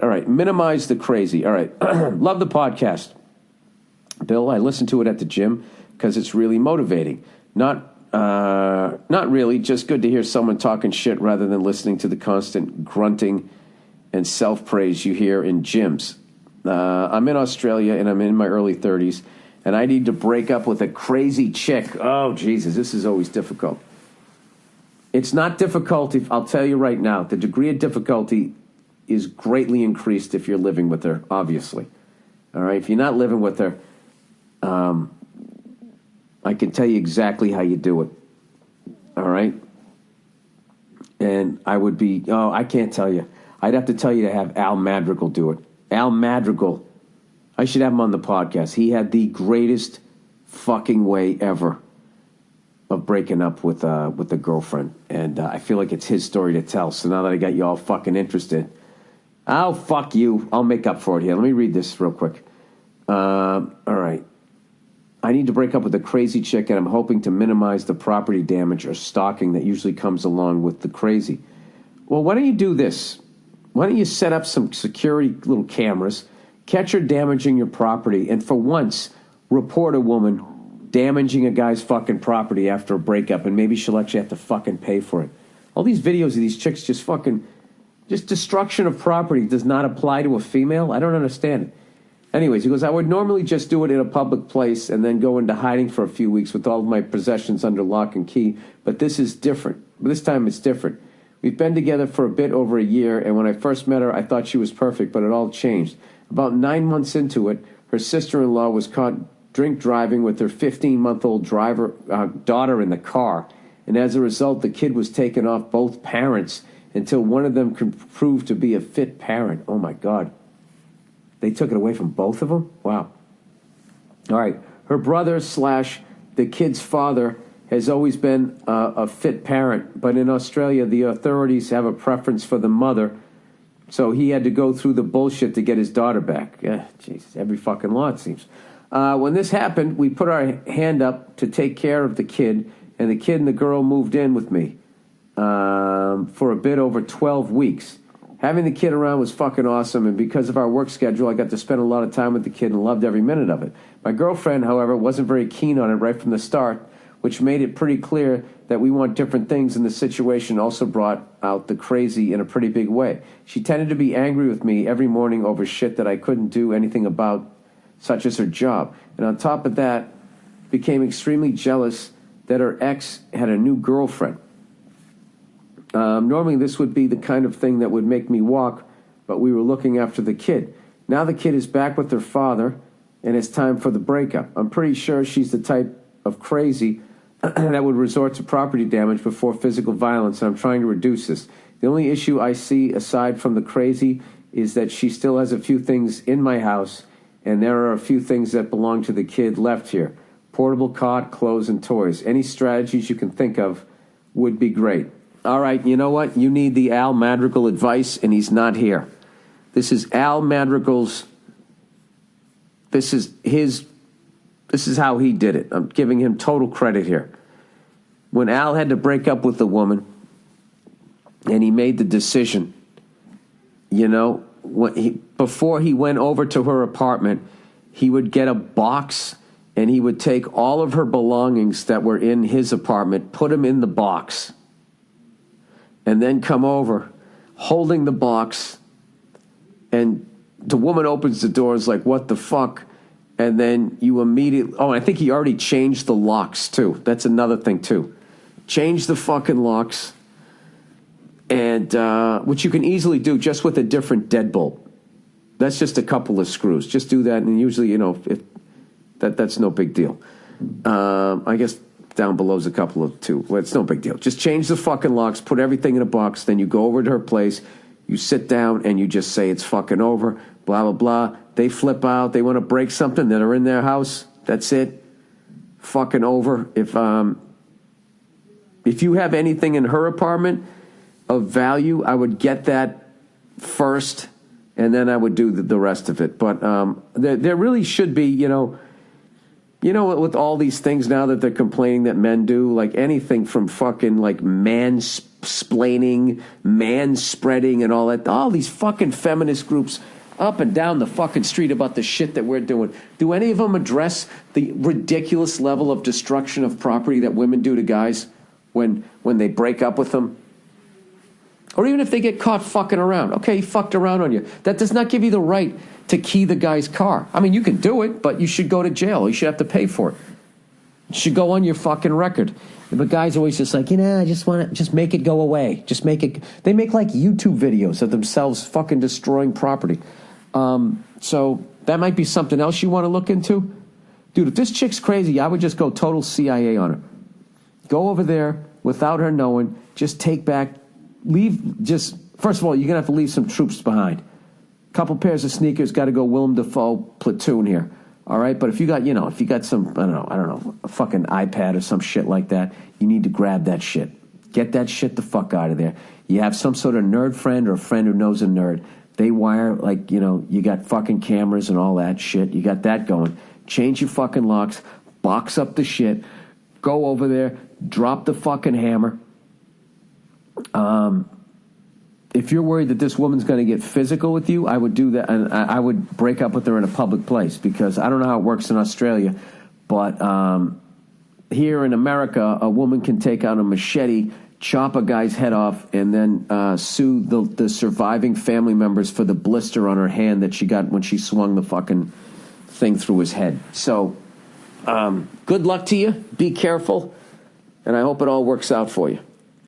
All right. Minimize the crazy. All right. Love the podcast. Bill, I listen to it at the gym because it's really motivating. Not really, just good to hear someone talking shit rather than listening to the constant grunting and self-praise you hear in gyms. I'm in Australia, and I'm in my early 30s, and I need to break up with a crazy chick. Oh, Jesus, this is always difficult. It's not difficult, I'll tell you right now. The degree of difficulty is greatly increased if you're living with her, obviously. All right? If you're not living with her, I can tell you exactly how you do it. All right? And I would be, I can't tell you. I'd have to tell you to have Al Madrigal do it. Al Madrigal. I should have him on the podcast. He had the greatest fucking way ever of breaking up with a girlfriend. And I feel like it's his story to tell. So now that I got you all fucking interested, oh, fuck you. I'll make up for it here. Let me read this real quick. All right. I need to break up with a crazy chick, and I'm hoping to minimize the property damage or stalking that usually comes along with the crazy. Well, why don't you do this? Why don't you set up some security little cameras, catch her damaging your property, and for once, report a woman damaging a guy's fucking property after a breakup, and maybe she'll actually have to fucking pay for it. All these videos of these chicks just destruction of property does not apply to a female? I don't understand it. Anyways, he goes, I would normally just do it in a public place and then go into hiding for a few weeks with all of my possessions under lock and key, but this is different. This time it's different. We've been together for a bit over a year, and when I first met her, I thought she was perfect, but it all changed. About 9 months into it, her sister-in-law was caught drink driving with her 15-month-old daughter in the car, and as a result, the kid was taken off both parents until one of them could prove to be a fit parent. Oh, my God. They took it away from both of them? Wow. All right. Her brother / the kid's father has always been a fit parent, but in Australia, the authorities have a preference for the mother, so he had to go through the bullshit to get his daughter back. Yeah, jeez, every fucking law, it seems. When this happened, we put our hand up to take care of the kid, and the kid and the girl moved in with me for a bit over 12 weeks. Having the kid around was fucking awesome, and because of our work schedule, I got to spend a lot of time with the kid and loved every minute of it. My girlfriend, however, wasn't very keen on it right from the start, which made it pretty clear that we want different things, and the situation also brought out the crazy in a pretty big way. She tended to be angry with me every morning over shit that I couldn't do anything about, such as her job. And on top of that, became extremely jealous that her ex had a new girlfriend. Normally this would be the kind of thing that would make me walk, but we were looking after the kid. Now the kid is back with her father, and it's time for the breakup. I'm pretty sure she's the type of crazy that would resort to property damage before physical violence, and I'm trying to reduce this. The only issue I see, aside from the crazy, is that she still has a few things in my house, and there are a few things that belong to the kid left here. Portable cot, clothes, and toys. Any strategies you can think of would be great. All right, you know what? You need the Al Madrigal advice, and he's not here. This is Al Madrigal's, this is how he did it. I'm giving him total credit here. When Al had to break up with the woman, and he made the decision, before he went over to her apartment, he would get a box, and he would take all of her belongings that were in his apartment, put them in the box, and then come over holding the box, and the woman opens the door, is like, what the fuck? And then you immediately, I think he already changed the locks too. That's another thing too. Change the fucking locks, and which you can easily do just with a different deadbolt. That's just a couple of screws. Just do that, and usually, if that's no big deal. I guess down below is a couple of two. Well, it's no big deal. Just change the fucking locks, put everything in a box, then you go over to her place, you sit down, and you just say it's fucking over, blah, blah, blah. They flip out. They want to break something that are in their house. That's it. Fucking over. If you have anything in her apartment of value, I would get that first, and then I would do the rest of it. But there really should be, with all these things now that they're complaining that men do, like anything from fucking like splaining, man-spreading, and all that. All these fucking feminist groups up and down the fucking street about the shit that we're doing. Do any of them address the ridiculous level of destruction of property that women do to guys when they break up with them? Or even if they get caught fucking around. Okay, he fucked around on you. That does not give you the right to key the guy's car. I mean, you can do it, but you should go to jail. You should have to pay for it. It should go on your fucking record. But guys always just like, I just want to just make it go away. Just make it. They make like YouTube videos of themselves fucking destroying property. So that might be something else you want to look into. Dude, if this chick's crazy, I would just go total CIA on her. Go over there without her knowing. Just take back, first of all, you're going to have to leave some troops behind. Couple pairs of sneakers, got to go Willem Dafoe platoon here. All right, but if you got some, I don't know, a fucking iPad or some shit like that, you need to grab that shit. Get that shit the fuck out of there. You have some sort of nerd friend or a friend who knows a nerd. They wire, you got fucking cameras and all that shit. You got that going. Change your fucking locks, box up the shit, go over there, drop the fucking hammer. If you're worried that this woman's going to get physical with you, I would do that, and I would break up with her in a public place, because I don't know how it works in Australia, but here in America, a woman can take out a machete, chop a guy's head off, and then sue the surviving family members for the blister on her hand that she got when she swung the fucking thing through his head. So, good luck to you. Be careful, and I hope it all works out for you.